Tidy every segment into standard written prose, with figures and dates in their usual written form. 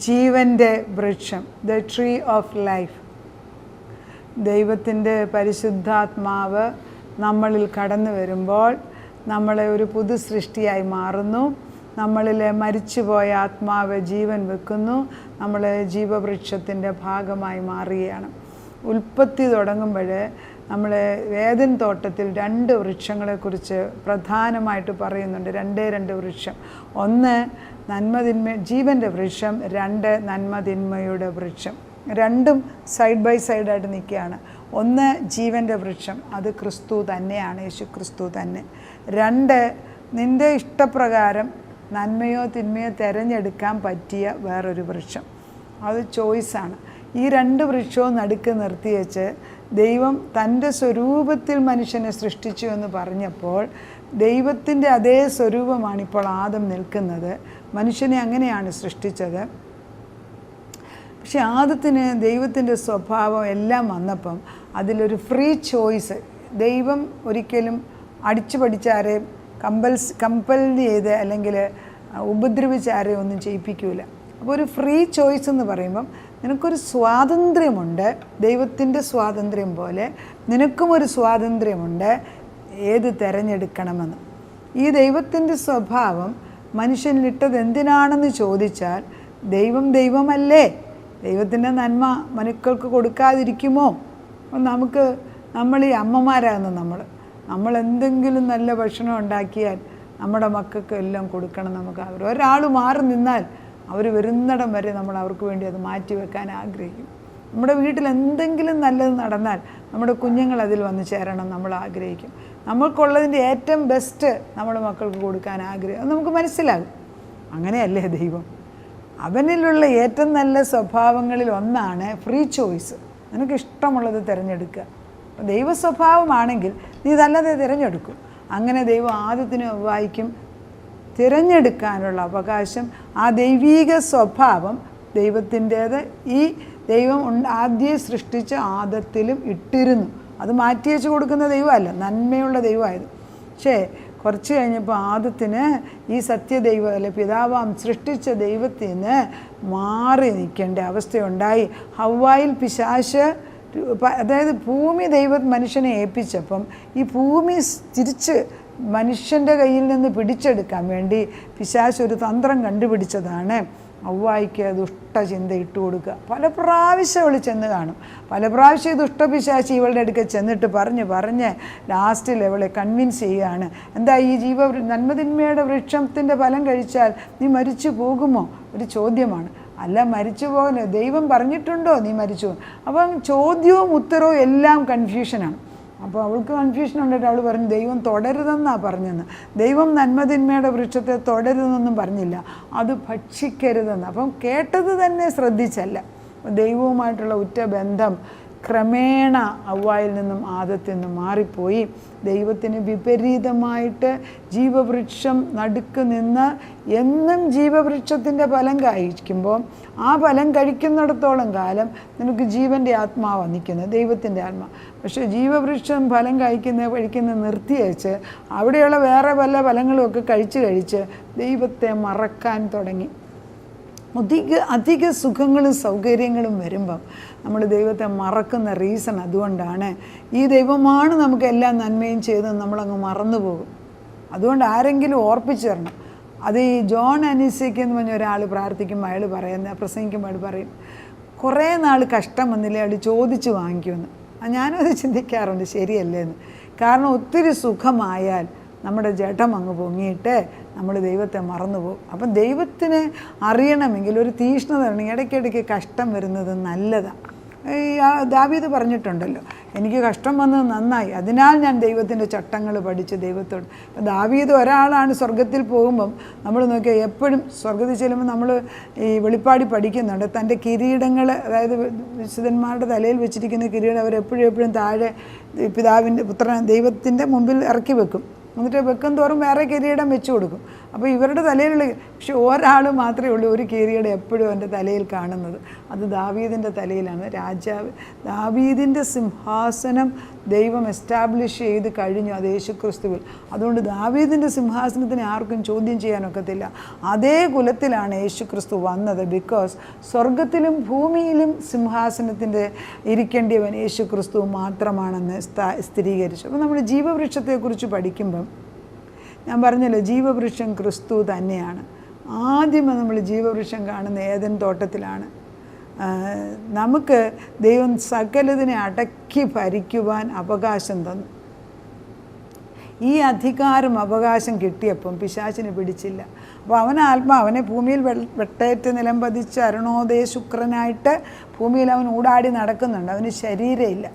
ജീവൻ്റെ വൃക്ഷം, the tree of life. ദൈവത്തിൻ്റെ പരിശുദ്ധാത്മാവ് നമ്മളിൽ കടന്നു വരുമ്പോൾ നമ്മളെ ഒരു പുതു സൃഷ്ടിയായി മാറുന്നു. നമ്മളിലെ മരിച്ചുപോയ ആത്മാവ് ജീവൻ വെക്കുന്നു. നമ്മൾ ജീവവൃക്ഷത്തിൻ്റെ ഭാഗമായി മാറുകയാണ്. ഉൽപ്പത്തി തുടങ്ങുമ്പോൾ നമ്മൾ ഏദൻ തോട്ടത്തിൽ 2 വൃക്ഷങ്ങളെക്കുറിച്ച് പ്രധാനമായിട്ട് പറയുന്നുണ്ട്. 2 വൃക്ഷം. ഒന്ന് നന്മതിന്മ ജീവൻ്റെ വൃക്ഷം, 2 നന്മതിന്മയുടെ വൃക്ഷം. രണ്ടും സൈഡ് ബൈ സൈഡായിട്ട് നിൽക്കുകയാണ്. ഒന്ന് ജീവൻ്റെ വൃക്ഷം, അത് ക്രിസ്തു തന്നെയാണ്, യേശു ക്രിസ്തു തന്നെ. 2 നിൻ്റെ ഇഷ്ടപ്രകാരം നന്മയോ തിന്മയോ തിരഞ്ഞെടുക്കാൻ പറ്റിയ വേറൊരു വൃക്ഷം. അത് ചോയ്സാണ്. ഈ 2 വൃക്ഷവും നടുക്ക് നിർത്തി വെച്ച് ദൈവം തൻ്റെ സ്വരൂപത്തിൽ മനുഷ്യനെ സൃഷ്ടിച്ചു എന്ന് പറഞ്ഞപ്പോൾ ദൈവത്തിൻ്റെ അതേ സ്വരൂപമാണ് ഇപ്പോൾ ആദം നിൽക്കുന്നത്. മനുഷ്യനെ അങ്ങനെയാണ് സൃഷ്ടിച്ചത്. പക്ഷെ ആദത്തിന് ദൈവത്തിൻ്റെ സ്വഭാവം എല്ലാം വന്നപ്പം അതിലൊരു ഫ്രീ ചോയ്സ്. ദൈവം ഒരിക്കലും അടിച്ചു പഠിച്ചാരെയും കമ്പൽ ചെയ്ത് അല്ലെങ്കിൽ ഉപദ്രവിച്ചാരെയും ഒന്നും ചെയ്യിപ്പിക്കില്ല. അപ്പോൾ ഒരു ഫ്രീ ചോയ്സ് എന്ന് പറയുമ്പം നിനക്കൊരു സ്വാതന്ത്ര്യമുണ്ട്. ദൈവത്തിൻ്റെ സ്വാതന്ത്ര്യം പോലെ നിനക്കും ഒരു സ്വാതന്ത്ര്യമുണ്ട് ഏത് തിരഞ്ഞെടുക്കണമെന്ന്. ഈ ദൈവത്തിൻ്റെ സ്വഭാവം മനുഷ്യനിലിട്ടത് എന്തിനാണെന്ന് ചോദിച്ചാൽ, ദൈവമല്ലേ, ദൈവത്തിൻ്റെ നന്മ മനുക്കൾക്ക് കൊടുക്കാതിരിക്കുമോ? നമ്മൾ ഈ അമ്മമാരാകുന്ന നമ്മൾ എന്തെങ്കിലും നല്ല ഭക്ഷണം ഉണ്ടാക്കിയാൽ നമ്മുടെ മക്കൾക്ക് എല്ലാം കൊടുക്കണം നമുക്ക് ആഗ്രഹം. ഒരാൾ മാറി നിന്നാൽ അവർ വരുന്നിടം വരെ നമ്മൾ അവർക്ക് വേണ്ടി അത് മാറ്റി വെക്കാൻ ആഗ്രഹിക്കും. നമ്മുടെ വീട്ടിൽ എന്തെങ്കിലും നല്ലത് നടന്നാൽ നമ്മുടെ കുഞ്ഞുങ്ങൾ അതിൽ വന്ന് ചേരണം നമ്മൾ ആഗ്രഹിക്കും. നമ്മൾക്കുള്ളതിൻ്റെ ഏറ്റവും ബെസ്റ്റ് നമ്മുടെ മക്കൾക്ക് കൊടുക്കാൻ ആഗ്രഹം. അത് നമുക്ക് മനസ്സിലാകും. അങ്ങനെയല്ലേ ദൈവം? അവനിലുള്ള ഏറ്റവും നല്ല സ്വഭാവങ്ങളിൽ ഒന്നാണ് ഫ്രീ ചോയ്സ്. നിനക്ക് ഇഷ്ടമുള്ളത് തിരഞ്ഞെടുക്കുക. അപ്പോൾ ദൈവ സ്വഭാവമാണെങ്കിൽ നീ നല്ലതേ തിരഞ്ഞെടുക്കും. അങ്ങനെ ദൈവം ആദ്യത്തിന് വായിക്കും തിരഞ്ഞെടുക്കാനുള്ള അവകാശം. ആ ദൈവീക സ്വഭാവം ദൈവത്തിൻ്റേത് ഈ ദൈവം ആദ്യം സൃഷ്ടിച്ച ആദത്തിലും ഇട്ടിരുന്നു. അത് മാറ്റി വെച്ച് കൊടുക്കുന്ന ദൈവമല്ല, നന്മയുള്ള ദൈവമായത്. പക്ഷേ കുറച്ച് കഴിഞ്ഞപ്പോൾ ആദത്തിന് ഈ സത്യദൈവം അല്ലെ പിതാവാം സൃഷ്ടിച്ച ദൈവത്തിന് മാറി നിൽക്കേണ്ട അവസ്ഥയുണ്ടായി. ഹവ്വായിൽ പിശാച്, അതായത് ഭൂമി ദൈവം മനുഷ്യനെ ഏൽപ്പിച്ചപ്പം ഈ ഭൂമി തിരിച്ച് മനുഷ്യൻ്റെ കയ്യിൽ നിന്ന് പിടിച്ചെടുക്കാൻ വേണ്ടി പിശാച് ഒരു തന്ത്രം കണ്ടുപിടിച്ചതാണ് ഹവ്വായ്ക്ക് ദുഷ്ടചിന്ത ഇട്ട് കൊടുക്കുക. പല പ്രാവശ്യം അവൾ ചെന്ന് കാണും. പല പ്രാവശ്യം ദുഷ്ടപിശാചി ഇവളുടെ അടുക്കൽ ചെന്നിട്ട് പറഞ്ഞ് ലാസ്റ്റിൽ അവളെ കൺവിൻസ് ചെയ്യുകയാണ്. എന്താ ഈ നന്മതിന്മയുടെ വൃക്ഷത്തിൻ്റെ ഫലം കഴിച്ചാൽ നീ മരിച്ചു പോകുമോ? ഒരു ചോദ്യമാണ്. അല്ല, മരിച്ചു പോകല്ലോ, ദൈവം പറഞ്ഞിട്ടുണ്ടോ നീ മരിച്ചു? അപ്പം ചോദ്യവും ഉത്തരവും എല്ലാം കൺഫ്യൂഷനാണ്. അപ്പോൾ അവൾക്ക് കൺഫ്യൂഷൻ ഉണ്ടായിട്ട് അവൾ പറഞ്ഞു ദൈവം തുടരുതെന്നാണ് പറഞ്ഞെന്ന്. ദൈവം നന്മതിന്മയുടെ വൃക്ഷത്തെ തുടരുതെന്നൊന്നും പറഞ്ഞില്ല, അത് ഭക്ഷിക്കരുതെന്ന്. അപ്പം കേട്ടത് തന്നെ ശ്രദ്ധിച്ചല്ല. ദൈവവുമായിട്ടുള്ള ഉറ്റ ബന്ധം ക്രമേണ ഹവ്വായിൽ നിന്നും ആദത്തിൽ നിന്നും മാറിപ്പോയി. ദൈവത്തിന് വിപരീതമായിട്ട് ജീവവൃക്ഷം നടുക്ക് നിന്ന് എന്നും ജീവവൃക്ഷത്തിൻ്റെ ഫലം കഴിക്കുമ്പോൾ ആ ഫലം കഴിക്കുന്നിടത്തോളം കാലം നിനക്ക് ജീവൻ്റെ ആത്മാവാണ് നിൽക്കുന്നത്, ദൈവത്തിൻ്റെ ആത്മാവ്. പക്ഷേ ജീവവൃക്ഷം ഫലം കഴിക്കുന്ന നിർത്തി വെച്ച് അവിടെയുള്ള വേറെ പല ഫലങ്ങളുമൊക്കെ കഴിച്ച് ദൈവത്തെ മറക്കാൻ തുടങ്ങി. അധിക സുഖങ്ങളും സൗകര്യങ്ങളും വരുമ്പം നമ്മൾ ദൈവത്തെ മറക്കുന്ന റീസൺ അതുകൊണ്ടാണ്. ഈ ദൈവമാണ് നമുക്ക് എല്ലാ നന്മയും ചെയ്തെന്ന് നമ്മളങ്ങ് മറന്നു പോകും. അതുകൊണ്ട് ആരെങ്കിലും ഓർപ്പിച്ചു തരണം. അത് ഈ ജോൺ അനീസിക്ക് എന്ന് പറഞ്ഞ ഒരാൾ പ്രാർത്ഥിക്കുമ്പോൾ പ്രസംഗിക്കുമ്പോൾ അയാൾ പറയും, കുറേ നാൾ കഷ്ടം വന്നില്ലേ അയാൾ ചോദിച്ച് വാങ്ങിക്കുമെന്ന്. ഞാനത് ചിന്തിക്കാറുണ്ട്, ശരിയല്ലേ എന്ന്. കാരണം ഒത്തിരി സുഖമായാൽ നമ്മുടെ ജഡം അങ്ങ് പൊങ്ങിയിട്ട് നമ്മൾ ദൈവത്തെ മറന്നു പോകും. അപ്പം ദൈവത്തിന് അറിയണമെങ്കിൽ ഒരു തീഷ്ണത വരണമെങ്കിൽ ഇടയ്ക്കിടയ്ക്ക് കഷ്ടം വരുന്നത് നല്ലതാണ്. ദാവീദ് പറഞ്ഞിട്ടുണ്ടല്ലോ, എനിക്ക് കഷ്ടം വന്നത് നന്നായി, അതിനാൽ ഞാൻ ദൈവത്തിൻ്റെ ചട്ടങ്ങൾ പഠിച്ച് ദൈവത്തോട്. അപ്പം ദാവീദ് ഒരാളാണ് സ്വർഗത്തിൽ പോകുമ്പം നമ്മൾ നോക്കിയാൽ എപ്പോഴും സ്വർഗത്തിൽ ചെല്ലുമ്പോൾ നമ്മൾ ഈ വെളിപ്പാടി പഠിക്കുന്നുണ്ട്. തൻ്റെ കിരീടങ്ങൾ, അതായത് വിശുദ്ധന്മാരുടെ തലയിൽ വെച്ചിരിക്കുന്ന കിരീടം അവരെപ്പോഴും താഴെ പിതാവിൻ്റെ ദൈവത്തിൻ്റെ മുമ്പിൽ ഇറക്കി വെക്കും. എന്നിട്ട് വെക്കും തോറും വേറെ കിരീടം വെച്ച് കൊടുക്കും. അപ്പോൾ ഇവരുടെ തലയിലുള്ള, പക്ഷെ ഒരാൾ മാത്രമേ ഉള്ളൂ ഒരു കിരീടം എപ്പോഴും എൻ്റെ തലയിൽ കാണുന്നത്. അത് ദാവീദിൻ്റെ തലയിലാണ്. രാജാവ് ദാവീദിൻ്റെ സിംഹാസനം ദൈവം എസ്റ്റാബ്ലിഷ് ചെയ്ത് കഴിഞ്ഞു, അത് യേശുക്രിസ്തുവിൽ. അതുകൊണ്ട് ദാവീദിൻ്റെ സിംഹാസനത്തിനെ ആർക്കും ചോദ്യം ചെയ്യാനൊക്കത്തില്ല. അതേ കുലത്തിലാണ് യേശുക്രിസ്തു വന്നത്. ബിക്കോസ് സ്വർഗത്തിലും ഭൂമിയിലും സിംഹാസനത്തിൻ്റെ ഇരിക്കേണ്ടിയവൻ യേശുക്രിസ്തു മാത്രമാണെന്ന് സ്ഥിരീകരിച്ചു. അപ്പോൾ നമ്മൾ ജീവവൃക്ഷത്തെക്കുറിച്ച് പഠിക്കുമ്പം ഞാൻ പറഞ്ഞല്ലോ, ജീവവൃക്ഷം ക്രിസ്തു തന്നെയാണ്. ആദ്യമേ നമ്മൾ ജീവവൃക്ഷം കാണുന്ന ഏദൻ തോട്ടത്തിലാണ്. നമുക്ക് ദൈവം സകലതിനെ അടക്കി ഭരിക്കുവാൻ അവകാശം തന്നു. ഈ അധികാരം അവകാശം കിട്ടിയപ്പം പിശാചിനെ പിടിച്ചില്ല. അപ്പോൾ അവനെ ഭൂമിയിൽ വെട്ടേറ്റ് നിലം പതിച്ച് അരുണോദയ ശുക്രനായിട്ട് ഭൂമിയിൽ അവൻ ഊടാടി നടക്കുന്നുണ്ട്. അവന് ശരീരമില്ല.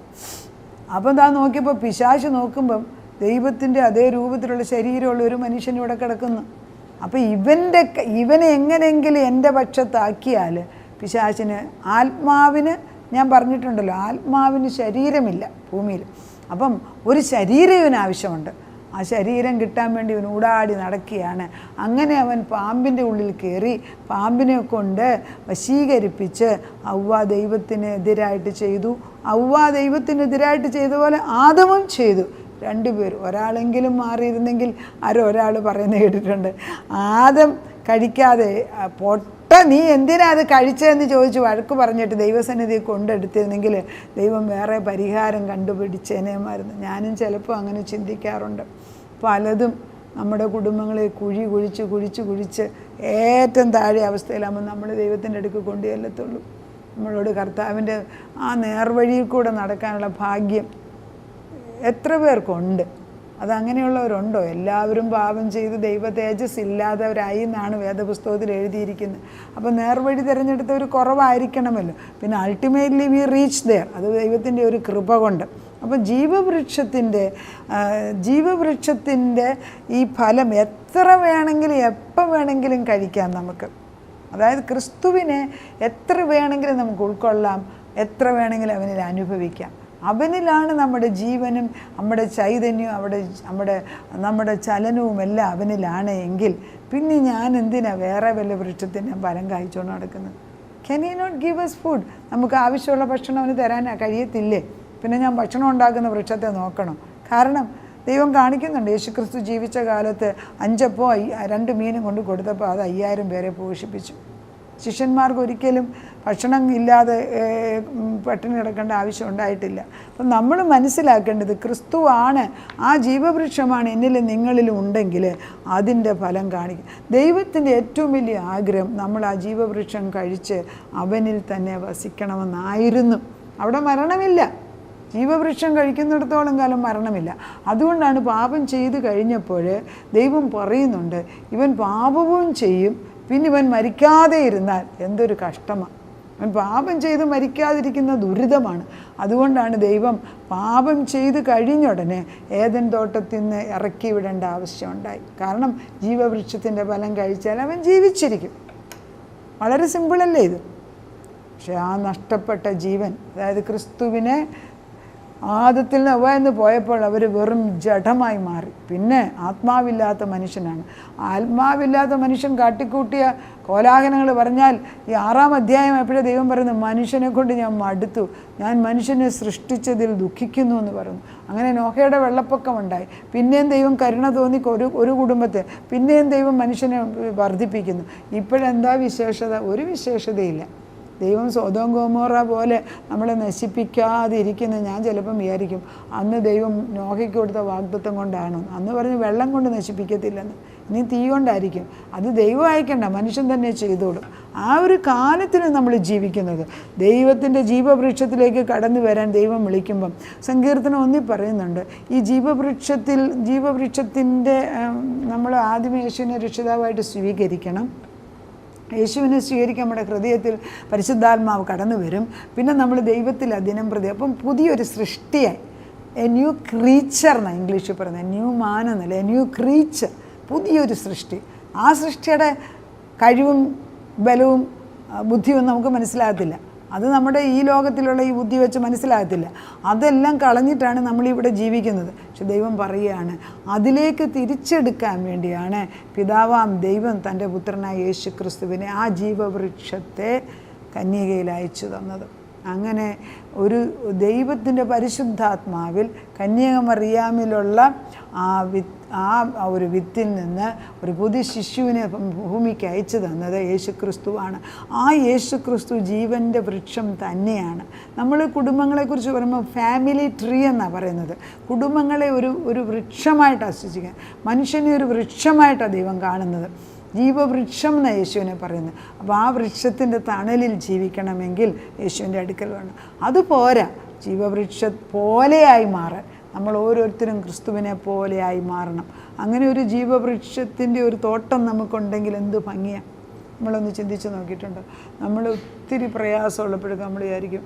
അപ്പം എന്താ നോക്കിയപ്പോൾ പിശാച് നോക്കുമ്പം ദൈവത്തിൻ്റെ അതേ രൂപത്തിലുള്ള ശരീരമുള്ള ഒരു മനുഷ്യൻ ഇവിടെ കിടക്കുന്നു. അപ്പോൾ ഇവനെ എങ്ങനെയെങ്കിലും എൻ്റെ പക്ഷത്താക്കിയാൽ പിശാചിന്, ആത്മാവിന്, ഞാൻ പറഞ്ഞിട്ടുണ്ടല്ലോ, ആത്മാവിന് ശരീരമില്ല ഭൂമിയിൽ. അപ്പം ഒരു ശരീരം ഇവന് ആവശ്യമുണ്ട്. ആ ശരീരം കിട്ടാൻ വേണ്ടി ഇവൻ ഊടാടി നടക്കുകയാണ്. അങ്ങനെ അവൻ പാമ്പിൻ്റെ ഉള്ളിൽ കയറി പാമ്പിനെ കൊണ്ട് വശീകരിപ്പിച്ച് ഹവ്വ ദൈവത്തിനെതിരായിട്ട് ചെയ്തു. ഹവ്വ ദൈവത്തിനെതിരായിട്ട് ചെയ്ത പോലെ ആദമും ചെയ്തു. രണ്ടുപേരും. ഒരാളെങ്കിലും മാറിയിരുന്നെങ്കിൽ ഒരാൾ പറയുന്നത് കേട്ടിട്ടുണ്ട്, ആദം കഴിക്കാതെ പൊട്ട നീ എന്തിനാ അത് കഴിച്ചതെന്ന് ചോദിച്ച് വഴക്ക് പറഞ്ഞിട്ട് ദൈവസന്നിധിയെ കൊണ്ടെടുത്തിരുന്നെങ്കിൽ ദൈവം വേറെ പരിഹാരം കണ്ടുപിടിച്ചേനേമായിരുന്നു. ഞാനും ചിലപ്പോൾ അങ്ങനെ ചിന്തിക്കാറുണ്ട്. പലതും നമ്മുടെ കുടുംബങ്ങളെ കുഴിച്ച് ഏറ്റവും താഴെ അവസ്ഥയിലാകുമ്പോൾ നമ്മൾ ദൈവത്തിൻ്റെ അടുക്ക് കൊണ്ടു ചെല്ലത്തുള്ളൂ. നമ്മളോട് കർത്താവിൻ്റെ ആ നേർവഴിയിൽ കൂടെ നടക്കാനുള്ള ഭാഗ്യം എത്ര പേർക്കുണ്ട്? അതങ്ങനെയുള്ളവരുണ്ടോ? എല്ലാവരും പാപം ചെയ്ത് ദൈവ തേജസ് ഇല്ലാത്തവരായി എന്നാണ് വേദപുസ്തകത്തിൽ എഴുതിയിരിക്കുന്നത്. അപ്പോൾ നേർവഴി തിരഞ്ഞെടുത്തവർ കുറവായിരിക്കണമല്ലോ. പിന്നെ അൾട്ടിമേറ്റ്ലി വി റീച്ച് ദെയർ, അത് ദൈവത്തിൻ്റെ ഒരു കൃപ കൊണ്ട്. അപ്പോൾ ജീവവൃക്ഷത്തിൻ്റെ ഈ ഫലം എത്ര വേണമെങ്കിലും എപ്പോൾ വേണമെങ്കിലും കഴിക്കാം നമുക്ക്. അതായത് ക്രിസ്തുവിനെ എത്ര വേണമെങ്കിലും നമുക്ക് ഉൾക്കൊള്ളാം, എത്ര വേണമെങ്കിലും അവനിൽ അനുഭവിക്കാം. അവനിലാണ് നമ്മുടെ ജീവനും നമ്മുടെ ചൈതന്യവും നമ്മുടെ ചലനവും എല്ലാം അവനിലാണ് എങ്കിൽ പിന്നെ ഞാൻ എന്തിനാ വേറെ വല്ല വൃക്ഷത്തിൻ്റെ ഫലം കഴിച്ചുകൊണ്ട് നടക്കുന്നത്? Can he not give us food? നമുക്ക് ആവശ്യമുള്ള ഭക്ഷണം അവന് തരാൻ കഴിയത്തില്ലേ? പിന്നെ ഞാൻ ഭക്ഷണം ഉണ്ടാക്കുന്ന വൃക്ഷത്തെ നോക്കണം. കാരണം ദൈവം കാണിക്കുന്നുണ്ട്, യേശുക്രിസ്തു ജീവിച്ച കാലത്ത് 5 അപ്പവും 2 മീനും കൊണ്ട് കൊടുത്തപ്പോൾ അത് 5000 പേരെ പോഷിപ്പിച്ചു. ശിഷ്യന്മാർക്ക് ഒരിക്കലും ഭക്ഷണം ഇല്ലാതെ പട്ടിണി കിടക്കേണ്ട ആവശ്യം ഉണ്ടായിട്ടില്ല. അപ്പം നമ്മൾ മനസ്സിലാക്കേണ്ടത് ക്രിസ്തുവാണ്, ആ ജീവവൃക്ഷമാണ് എന്നിലും നിങ്ങളിലും ഉണ്ടെങ്കിൽ അതിൻ്റെ ഫലം കാണിക്കും. ദൈവത്തിൻ്റെ ഏറ്റവും വലിയ ആഗ്രഹം നമ്മൾ ആ ജീവവൃക്ഷം കഴിച്ച് അവനിൽ തന്നെ വസിക്കണമെന്നായിരുന്നു. അവിടെ മരണമില്ല. ജീവവൃക്ഷം കഴിക്കുന്നിടത്തോളം കാലം മരണമില്ല. അതുകൊണ്ടാണ് പാപം ചെയ്ത് കഴിഞ്ഞപ്പോൾ ദൈവം പറയുന്നുണ്ട്, ഇവൻ പാപവും ചെയ്യും, പിന്നെ ഇവൻ മരിക്കാതെ ഇരുന്നാൽ എന്തൊരു കഷ്ടമാണ്. അവൻ പാപം ചെയ്ത് മരിക്കാതിരിക്കുന്ന ദുരിതമാണ്. അതുകൊണ്ടാണ് ദൈവം പാപം ചെയ്ത് കഴിഞ്ഞുടനെ ഏദൻ തോട്ടത്തിൽ നിന്ന് ഇറക്കി വിടേണ്ട ആവശ്യമുണ്ടായി. കാരണം ജീവവൃക്ഷത്തിൻ്റെ ഫലം കഴിച്ചാൽ അവൻ ജീവിച്ചിരിക്കും. വളരെ സിമ്പിളല്ലേ ഇത്? പക്ഷെ ആ നഷ്ടപ്പെട്ട ജീവൻ, അതായത് ക്രിസ്തുവിനെ ആദത്തിൽ നിന്ന് അവയെന്ന് പോയപ്പോൾ അവർ വെറും ജഡമായി മാറി. പിന്നെ ആത്മാവില്ലാത്ത മനുഷ്യനാണ്. ആത്മാവില്ലാത്ത മനുഷ്യൻ കാട്ടിക്കൂട്ടിയ കോലാഹലങ്ങൾ പറഞ്ഞാൽ ഈ 6-ാം അധ്യായം എപ്പോഴേ ദൈവം പറയുന്നു, മനുഷ്യനെ കൊണ്ട് ഞാൻ മടുത്തു, ഞാൻ മനുഷ്യനെ സൃഷ്ടിച്ചതിൽ ദുഃഖിക്കുന്നു എന്ന് പറഞ്ഞു. അങ്ങനെ നോഹയുടെ വെള്ളപ്പൊക്കം ഉണ്ടായി. പിന്നെയും ദൈവം കരുണ തോന്നി ഒരു കുടുംബത്തെ, പിന്നെയും ദൈവം മനുഷ്യനെ വർദ്ധിപ്പിക്കുന്നു. ഇപ്പോഴെന്താ വിശേഷത? ഒരു വിശേഷതയില്ല. ദൈവം സൊദോം ഗൊമോറ പോലെ നമ്മളെ നശിപ്പിക്കാതെ ഇരിക്കുന്നത് ഞാൻ ചിലപ്പം വിചാരിക്കും, അന്ന് ദൈവം നോഹയ്ക്ക് കൊടുത്ത വാഗ്ദത്തം കൊണ്ടാണ്. അന്ന് പറഞ്ഞ് വെള്ളം കൊണ്ട് നശിപ്പിക്കത്തില്ലെന്ന്, ഇനി തീ കൊണ്ടായിരിക്കും. അത് ദൈവം അയക്കണ്ട, മനുഷ്യൻ തന്നെ ചെയ്തോളും. ആ ഒരു കാലത്തിലാണ് നമ്മൾ ജീവിക്കുന്നത്. ദൈവത്തിൻ്റെ ജീവവൃക്ഷത്തിലേക്ക് കടന്നു വരാൻ ദൈവം വിളിക്കുമ്പം സങ്കീർത്തനം 1 പറയുന്നുണ്ട്, ഈ ജീവവൃക്ഷത്തിൻ്റെ നമ്മൾ ആദ്യമേ യേശുവിനെ രക്ഷിതാവായിട്ട് സ്വീകരിക്കണം. യേശുവിനെ സ്വീകരിക്കാൻ നമ്മുടെ ഹൃദയത്തിൽ പരിശുദ്ധാത്മാവ് കടന്നു വരും. പിന്നെ നമ്മൾ ദൈവത്തിൽ ദിനം പ്രതി അപ്പം പുതിയൊരു സൃഷ്ടിയായി, എ ന്യൂ ക്രീച്ചർ എന്നാണ് ഇംഗ്ലീഷിൽ പറയുന്നത്. ന്യൂ മാൻ എന്നല്ല, എ ന്യൂ ക്രീച്ചർ, പുതിയൊരു സൃഷ്ടി. ആ സൃഷ്ടിയുടെ കഴിവും ബലവും ബുദ്ധിയും നമുക്ക് മനസ്സിലാകത്തില്ല. അത് നമ്മുടെ ഈ ലോകത്തിലുള്ള ഈ ബുദ്ധി വെച്ച് മനസ്സിലാകത്തില്ല. അതെല്ലാം കളഞ്ഞിട്ടാണ് നമ്മളിവിടെ ജീവിക്കുന്നത്. പക്ഷെ ദൈവം പറയുകയാണ്, അതിലേക്ക് തിരിച്ചെടുക്കാൻ വേണ്ടിയാണ് പിതാവാം ദൈവം തൻ്റെ പുത്രനായ യേശു ക്രിസ്തുവിനെ ആ ജീവവൃക്ഷത്തെ കന്യകയിൽ അയച്ചു തന്നത്. അങ്ങനെ ഒരു ദൈവത്തിൻ്റെ പരിശുദ്ധാത്മാവിൽ കന്യകമറിയാമിലുള്ള ആ ഒരു വിത്തിൽ നിന്ന് ഒരു പുതിയ ശിശുവിനെ ഭൂമിക്ക് അയച്ചു തന്നത് യേശുക്രിസ്തുവാണ്. ആ യേശുക്രിസ്തു ജീവൻ്റെ വൃക്ഷം തന്നെയാണ്. നമ്മൾ കുടുംബങ്ങളെക്കുറിച്ച് പറയുമ്പോൾ ഫാമിലി ട്രീ എന്നാണ് പറയുന്നത്. കുടുംബങ്ങളെ ഒരു വൃക്ഷമായിട്ടാണ് സൃഷ്ടിക്കുക. മനുഷ്യനെ ഒരു വൃക്ഷമായിട്ടാണ് ദൈവം കാണുന്നത്. ജീവവൃക്ഷം എന്ന യേശുവിനെ പറയുന്നത്. അപ്പോൾ ആ വൃക്ഷത്തിൻ്റെ തണലിൽ ജീവിക്കണമെങ്കിൽ യേശുവിൻ്റെ അടുക്കൽ വേണം. അതുപോരാ, ജീവവൃക്ഷ പോലെയായി മാറാൻ നമ്മൾ ഓരോരുത്തരും ക്രിസ്തുവിനെ പോലെയായി മാറണം. അങ്ങനെ ഒരു ജീവവൃക്ഷത്തിൻ്റെ ഒരു തോട്ടം നമുക്കുണ്ടെങ്കിൽ എന്ത് ഭംഗിയാണ്. നമ്മളൊന്ന് ചിന്തിച്ച് നോക്കിയിട്ടുണ്ടോ? നമ്മൾ ഒത്തിരി പ്രയാസമുള്ളപ്പോഴൊക്കെ നമ്മൾ വിചാരിക്കും,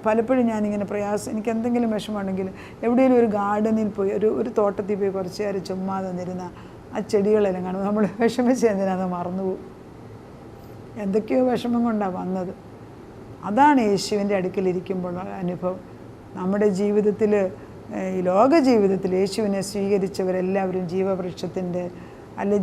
പലപ്പോഴും ഞാനിങ്ങനെ എനിക്ക് എന്തെങ്കിലും വിഷമമുണ്ടെങ്കിൽ എവിടെയെങ്കിലും ഒരു ഗാർഡനിൽ പോയി ഒരു തോട്ടത്തിൽ പോയി കുറച്ച് നേരം ചുമ്മാതെ നിന്നിരുന്ന ആ ചെടികളെല്ലാം കാണുമ്പോൾ നമ്മൾ വിഷമിച്ച് എന്തിനാണെന്ന് മറന്നുപോകും. എന്തൊക്കെയോ വിഷമം കൊണ്ടാണ് വന്നത്. അതാണ് യേശുവിൻ്റെ അടുക്കലിരിക്കുമ്പോൾ അനുഭവം. നമ്മുടെ ജീവിതത്തിൽ, ഈ ലോക ജീവിതത്തിൽ യേശുവിനെ സ്വീകരിച്ചവരെല്ലാവരും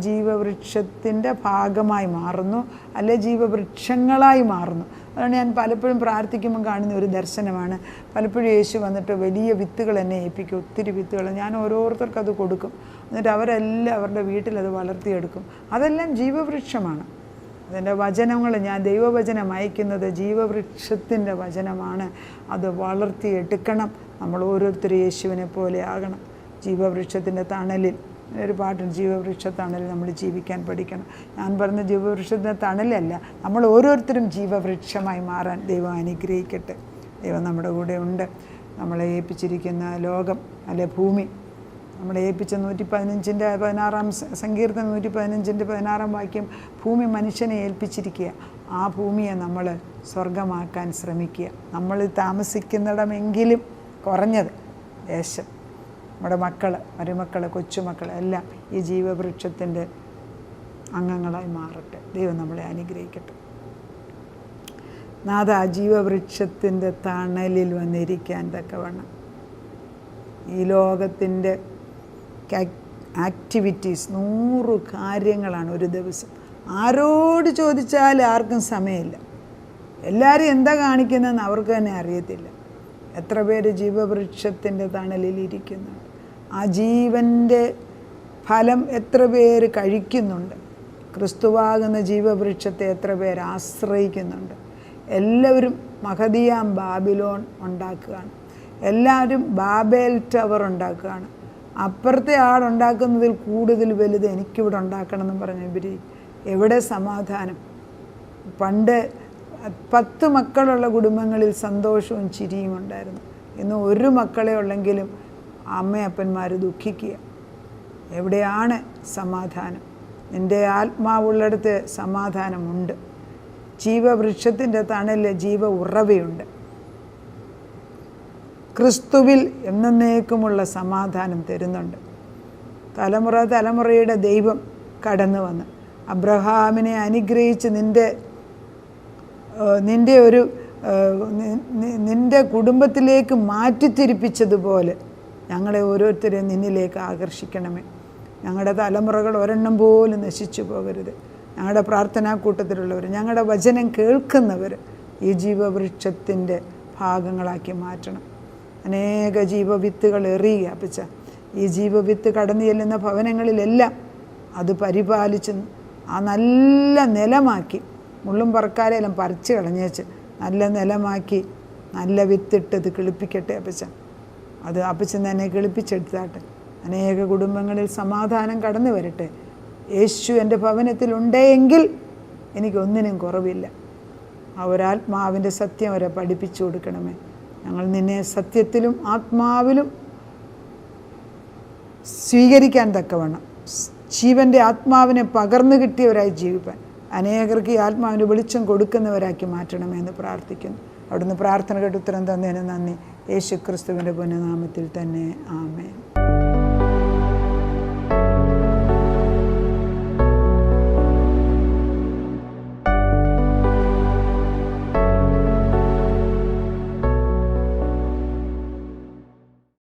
ജീവവൃക്ഷത്തിൻ്റെ ഭാഗമായി മാറുന്നു, അല്ലെ ജീവവൃക്ഷങ്ങളായി മാറുന്നു. അതുകൊണ്ട് ഞാൻ പലപ്പോഴും പ്രാർത്ഥിക്കുമ്പം കാണുന്ന ഒരു ദർശനമാണ്. പലപ്പോഴും യേശു വന്നിട്ട് വലിയ വിത്തുകൾ എന്നെ ഏൽപ്പിക്കും, ഒത്തിരി വിത്തുകൾ. ഞാൻ ഓരോരുത്തർക്കും അത് കൊടുക്കും. എന്നിട്ട് അവരെല്ലാം അവരുടെ വീട്ടിലത് വളർത്തിയെടുക്കും. അതെല്ലാം ജീവവൃക്ഷമാണ്. അതിൻ്റെ വചനങ്ങൾ, ഞാൻ ദൈവവചനം അയക്കുന്നത് ജീവവൃക്ഷത്തിൻ്റെ വചനമാണ്. അത് വളർത്തിയെടുക്കണം. നമ്മൾ ഓരോരുത്തരും യേശുവിനെ പോലെ ആകണം. ജീവവൃക്ഷത്തിൻ്റെ തണലിൽ, ഒരു പാട്ടുണ്ട്, ജീവവൃക്ഷ തണലിൽ നമ്മൾ ജീവിക്കാൻ പഠിക്കണം. ഞാൻ പറഞ്ഞ ജീവവൃക്ഷത്തിൻ്റെ തണലല്ല, നമ്മൾ ഓരോരുത്തരും ജീവവൃക്ഷമായി മാറാൻ ദൈവം അനുഗ്രഹിക്കട്ടെ. ദൈവം നമ്മുടെ കൂടെ ഉണ്ട്. നമ്മളെ ഏൽപ്പിച്ചിരിക്കുന്ന ലോകം, അല്ലെ ഭൂമി, നമ്മളെ ഏൽപ്പിച്ച 115 സങ്കീർത്തനം 115 വാക്യം, ഭൂമി മനുഷ്യനെ ഏൽപ്പിച്ചിരിക്കുക. ആ ഭൂമിയെ നമ്മൾ സ്വർഗമാക്കാൻ ശ്രമിക്കുക. നമ്മൾ താമസിക്കുന്നിടമെങ്കിലും കുറഞ്ഞത് ദേശം, നമ്മുടെ മക്കൾ, മരുമക്കൾ, കൊച്ചുമക്കൾ എല്ലാം ഈ ജീവവൃക്ഷത്തിൻ്റെ അംഗങ്ങളായി മാറട്ടെ. ദൈവം നമ്മളെ അനുഗ്രഹിക്കട്ടെ. നാഥ, ജീവവൃക്ഷത്തിൻ്റെ തണലിൽ വന്നിരിക്കാൻ തക്കവണ്ണം ഈ ലോകത്തിൻ്റെ ആക്ടിവിറ്റീസ് 100 കാര്യങ്ങളാണ് ഒരു ദിവസം. ആരോട് ചോദിച്ചാൽ ആർക്കും സമയമില്ല. എല്ലാവരും എന്താ കാണിക്കുന്നതെന്ന് അവർക്ക് തന്നെ അറിയത്തില്ല. എത്ര പേര് ജീവവൃക്ഷത്തിൻ്റെ തണലിൽ ഇരിക്കുന്നുണ്ട്? ആ ജീവൻ്റെ ഫലം എത്ര പേര് കഴിക്കുന്നുണ്ട്? ക്രിസ്തുവാകുന്ന ജീവവൃക്ഷത്തെ എത്ര പേര് ആശ്രയിക്കുന്നുണ്ട്? എല്ലാവരും മഹദിയാം ബാബിലോൺ ഉണ്ടാക്കുകയാണ്. എല്ലാവരും ബാബേൽ ടവർ ഉണ്ടാക്കുകയാണ്. അപ്പുറത്തെ ആളുണ്ടാക്കുന്നതിൽ കൂടുതൽ വലുത് എനിക്കിവിടെ ഉണ്ടാക്കണമെന്ന് പറഞ്ഞ എവിടെ സമാധാനം? പണ്ട് 10 മക്കളുള്ള കുടുംബങ്ങളിൽ സന്തോഷവും ചിരിയും ഉണ്ടായിരുന്നു. ഇന്ന് 1 മക്കളെ ഉള്ളെങ്കിലും അമ്മയപ്പന്മാർ ദുഃഖിക്കുക. എവിടെയാണ് സമാധാനം? നിൻ്റെ ആത്മാവുള്ളിടത്ത് സമാധാനമുണ്ട്. ജീവവൃക്ഷത്തിൻ്റെ തണലിൽ ജീവ ഉറവയുണ്ട്. ക്രിസ്തുവിൽ എന്നേക്കുമുള്ള സമാധാനം തരുന്നുണ്ട്. തലമുറയുടെ ദൈവം കടന്നു വന്ന് അബ്രഹാമിനെ അനുഗ്രഹിച്ച് നിൻ്റെ കുടുംബത്തിലേക്ക് മാറ്റിത്തിരിപ്പിച്ചതുപോലെ ഞങ്ങളെ ഓരോരുത്തരെയും നിന്നിലേക്ക് ആകർഷിക്കണമേ. ഞങ്ങളുടെ തലമുറകൾ ഒരെണ്ണം പോലും നശിച്ചു പോകരുത്. ഞങ്ങളുടെ പ്രാർത്ഥനാ കൂട്ടത്തിലുള്ളവർ, ഞങ്ങളുടെ വചനം കേൾക്കുന്നവർ ഈ ജീവവൃക്ഷത്തിൻ്റെ ഭാഗങ്ങളാക്കി മാറ്റണം. അനേക ജീവവിത്തുകൾ എറിയുക അപ്പച്ച. ഈ ജീവവിത്ത് കടന്നു ചെല്ലുന്ന ഭവനങ്ങളിലെല്ലാം അത് പരിപാലിച്ച് ആ നല്ല നിലമാക്കി, മുള്ളും പറക്കാരെല്ലാം പറിച്ച് കളഞ്ഞേച്ച് നല്ല നിലമാക്കി നല്ല വിത്തിട്ടത് കിളിപ്പിക്കട്ടെ അപ്പച്ച. അത് അപ്പച്ചൻ തന്നെ കിളിപ്പിച്ചെടുത്താട്ടെ. അനേക കുടുംബങ്ങളിൽ സമാധാനം കടന്നു വരട്ടെ. യേശു എൻ്റെ ഭവനത്തിലുണ്ടെങ്കിൽ എനിക്കൊന്നിനും കുറവില്ല. ആ ഒരാത്മാവിൻ്റെ സത്യം അവരെ പഠിപ്പിച്ചു കൊടുക്കണമേ. ഞങ്ങൾ നിന്നെ സത്യത്തിലും ആത്മാവിലും സ്വീകരിക്കാൻ തക്കവണ്ണം ജീവൻ്റെ ആത്മാവിനെ പകർന്നു കിട്ടിയവരായി ജീവിപ്പാൻ അനേകർക്ക് ഈ ആത്മാവിൻ്റെ വെളിച്ചം കൊടുക്കുന്നവരാക്കി മാറ്റണമെന്ന് പ്രാർത്ഥിക്കുന്നു. അവിടുന്ന് പ്രാർത്ഥന കേട്ട് ഉത്തരം തന്നതിന് നന്ദി. യേശു ക്രിസ്തുവിൻ്റെ പുണ്യനാമത്തിൽ തന്നെ ആമേൻ.